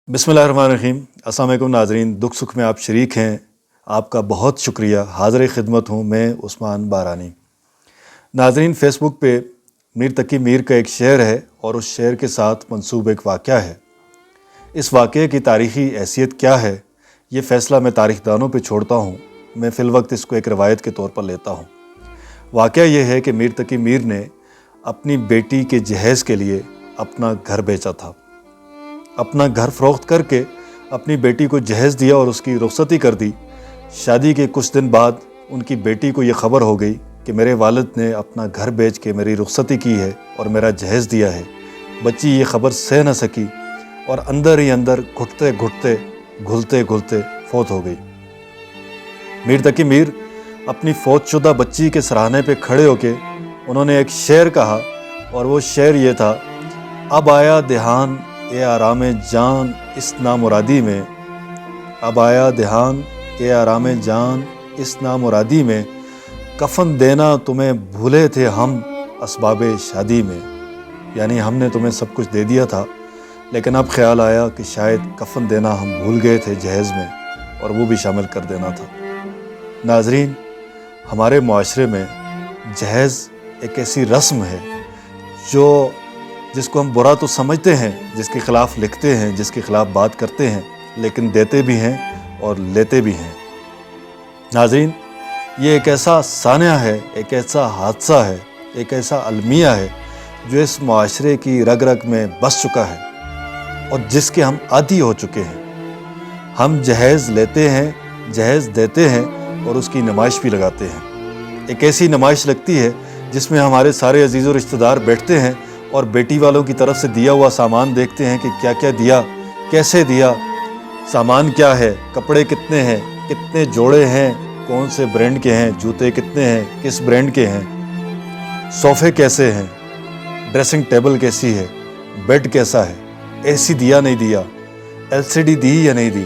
बिस्मिल्लाहिर्रहमानिर्रहीम। अस्सलाम वालेकुम नाज़रीन, दुख सुख में आप शरीक हैं, आपका बहुत शुक्रिया। हाज़िर खिदमत हूँ मैं उस्मान बारानी। नाज़रीन, फ़ेसबुक पे मीर तकी मीर का एक शेर है और उस शेर के साथ मंसूब एक वाक़या है। इस वाक़ये की तारीख़ी हैसियत क्या है, ये फ़ैसला मैं तारीख़दानों पे छोड़ता हूँ। मैं फ़िलवक्त इसको एक रवायत के तौर पर लेता हूँ। वाक़या ये है कि मीर तकी मीर ने अपनी बेटी के जहेज़ के लिए अपना घर बेचा था। अपना घर फ़रोख्त करके अपनी बेटी को जहेज़ दिया और उसकी रुख़्सती कर दी। शादी के कुछ दिन बाद उनकी बेटी को ये ख़बर हो गई कि मेरे वालिद ने अपना घर बेच के मेरी रुख़्सती की है और मेरा जहेज़ दिया है। बच्ची ये ख़बर सह न सकी और अंदर ही अंदर घुटते घुटते घुलते घुलते फ़ौत हो गई। मीर तकी मीर अपनी फ़ौतशुदा बच्ची के सराहने पे खड़े होके उन्होंने एक शेर कहा और वो शेर ये था, अब आया देहान ए आराम जान इस नामुरादी में, अब आया देहान ए आराम जान इस नामुरादी में, कफन देना तुम्हें भूले थे हम असबाबे शादी में। यानी हमने तुम्हें सब कुछ दे दिया था, लेकिन अब ख्याल आया कि शायद कफन देना हम भूल गए थे जहेज़ में, और वो भी शामिल कर देना था। नाज़रीन, हमारे मुआशरे में जहेज़ एक ऐसी रस्म है जिसको हम बुरा तो समझते हैं, जिसके ख़िलाफ़ लिखते हैं, जिसके ख़िलाफ़ बात करते हैं, लेकिन देते भी हैं और लेते भी हैं। नाज़रीन, ये एक ऐसा सानिया है, एक ऐसा हादसा है, एक ऐसा अलमिया है जो इस मुआशरे की रग रग में बस चुका है और जिसके हम आदी हो चुके हैं। हम जहेज़ लेते हैं, जहेज़ देते हैं और उसकी नुमाइश भी लगाते हैं। एक ऐसी नुमाइश लगती है जिसमें हमारे सारे अजीज़ और रिश्तेदार बैठते हैं और बेटी वालों की तरफ से दिया हुआ सामान देखते हैं कि क्या क्या दिया, कैसे दिया, सामान क्या है, कपड़े कितने हैं, कितने जोड़े हैं, कौन से ब्रांड के हैं, जूते कितने हैं, किस ब्रांड के हैं, सोफ़े कैसे हैं, ड्रेसिंग टेबल कैसी है, बेड कैसा है, एसी दिया नहीं दिया, एलसीडी दी या नहीं दी।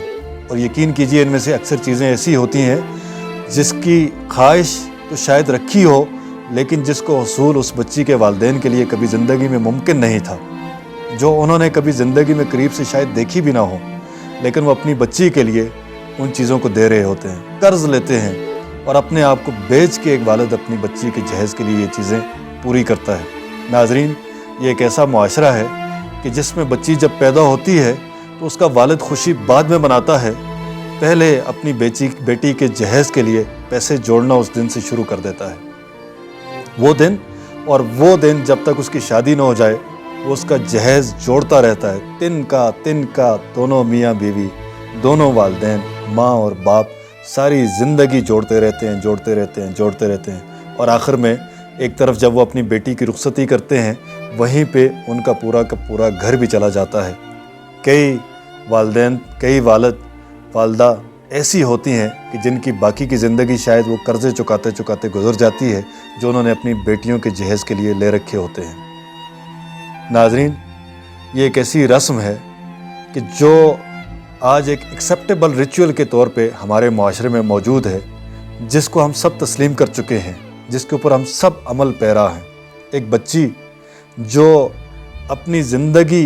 और यकीन कीजिए, इनमें से अक्सर चीज़ें ऐसी होती हैं जिसकी ख्वाहिश तो शायद रखी हो, लेकिन जिसको हसूल उस बच्ची के वालिदैन के लिए कभी ज़िंदगी में मुमकिन नहीं था, जो उन्होंने कभी ज़िंदगी में करीब से शायद देखी भी ना हो, लेकिन वो अपनी बच्ची के लिए उन चीज़ों को दे रहे होते हैं, कर्ज़ लेते हैं और अपने आप को बेच के एक वालिद अपनी बच्ची के जहेज़ के लिए ये चीज़ें पूरी करता है। नाज़रीन, ये एक ऐसा मुआशरा है कि जिसमें बच्ची जब पैदा होती है तो उसका वालिद खुशी बाद में मनाता है, पहले अपनी बेटी के जहेज़ के लिए पैसे जोड़ना उस दिन से शुरू कर देता है। वो दिन जब तक उसकी शादी न हो जाए वो उसका जहेज़ जोड़ता रहता है। तिनका दोनों मियाँ बीवी, दोनों वालिदैन, माँ और बाप सारी ज़िंदगी जोड़ते रहते हैं और आखिर में एक तरफ जब वो अपनी बेटी की रुख़्सती करते हैं, वहीं पे उनका पूरा का पूरा घर भी चला जाता है। कई वालिदैन, कई वालिद वालदा ऐसी होती हैं कि जिनकी बाकी की ज़िंदगी शायद वो कर्ज़े चुकाते चुकाते गुजर जाती है, जो उन्होंने अपनी बेटियों के जहेज़ के लिए ले रखे होते हैं। नाज़रीन, ये एक ऐसी रस्म है कि जो आज एक एक्सेप्टेबल रिचुअल के तौर पे हमारे मुआशरे में मौजूद है, जिसको हम सब तस्लीम कर चुके हैं, जिसके ऊपर हम सब अमल पैरा हैं। एक बच्ची जो अपनी ज़िंदगी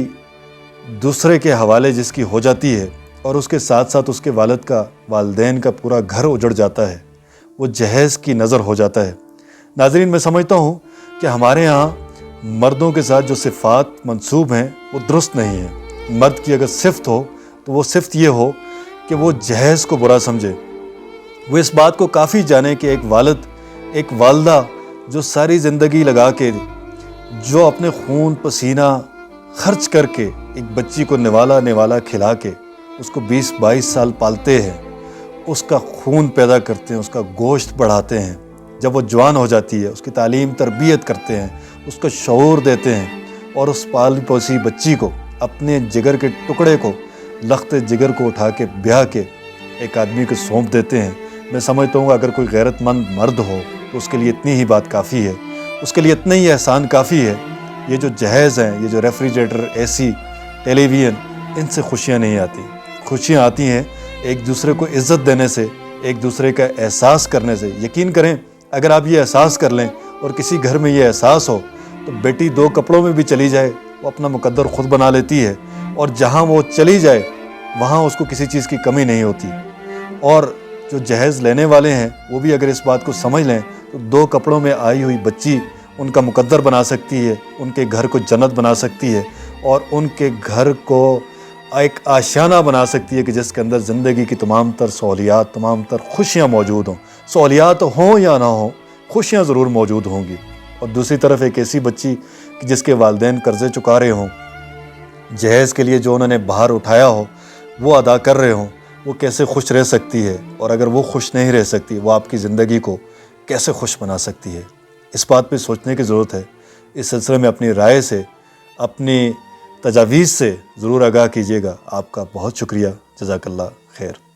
दूसरे के हवाले जिसकी हो जाती है और उसके साथ साथ उसके वालिदैन का पूरा घर उजड़ जाता है, वो जहेज़ की नज़र हो जाता है। नाज़रीन, मैं समझता हूँ कि हमारे यहाँ मर्दों के साथ जो सिफ़ात मंसूब हैं वो दुरुस्त नहीं है। मर्द की अगर सिफ़त हो तो वो सिफ़त ये हो कि वो जहेज़ को बुरा समझे, वो इस बात को काफ़ी जाने कि एक वालिद, एक वालदा जो सारी ज़िंदगी लगा के, जो अपने खून पसीना खर्च करके एक बच्ची को निवाला खिला के उसको 20-22 साल पालते हैं, उसका खून पैदा करते हैं, उसका गोश्त बढ़ाते हैं। जब वो जवान हो जाती है उसकी तालीम तरबियत करते हैं, उसको शऊर देते हैं और उस पाली पोसी बच्ची को, अपने जिगर के टुकड़े को, लख्ते जिगर को उठा के ब्याह के एक आदमी को सौंप देते हैं। मैं समझता हूँ अगर कोई गैरतमंद मर्द हो तो उसके लिए इतनी ही बात काफ़ी है, उसके लिए इतना ही एहसान काफ़ी है। ये जो जहेज़ हैं, ये जो रेफ्रिजरेटर, एसी, टेलीविज़न, इनसे खुशियाँ नहीं आती। खुशियाँ आती हैं एक दूसरे को इज़्ज़त देने से, एक दूसरे का एहसास करने से। यकीन करें, अगर आप ये एहसास कर लें और किसी घर में ये एहसास हो तो बेटी 2 कपड़ों में भी चली जाए वो अपना मुकद्दर ख़ुद बना लेती है, और जहाँ वो चली जाए وہاں اس کو کسی چیز کی کمی نہیں ہوتی۔ اور جو جہیز لینے والے ہیں وہ بھی اگر اس بات کو سمجھ لیں تو 2 کپڑوں میں آئی ہوئی بچی ان کا مقدر بنا سکتی ہے، ان کے گھر کو جنت بنا سکتی ہے، اور ان کے گھر کو ایک آشیانہ بنا سکتی ہے کہ جس کے اندر زندگی کی تمام تر سہولیات، تمام تر خوشیاں موجود ہوں۔ سہولیات ہوں یا نہ ہوں، خوشیاں ضرور موجود ہوں گی۔ اور دوسری طرف ایک ایسی بچی کہ جس کے والدین قرضے چکا رہے ہوں، جہیز کے لیے جو انہوں نے باہر اٹھایا ہو وہ ادا کر رہے ہوں، وہ کیسے خوش رہ سکتی ہے؟ اور اگر وہ خوش نہیں رہ سکتی، وہ آپ کی زندگی کو کیسے خوش بنا سکتی ہے؟ اس بات پہ سوچنے کی ضرورت ہے۔ اس سلسلے میں اپنی رائے سے، اپنی تجاویز سے ضرور آگاہ کیجیے گا۔ آپ کا بہت شکریہ۔ جزاک اللہ خیر۔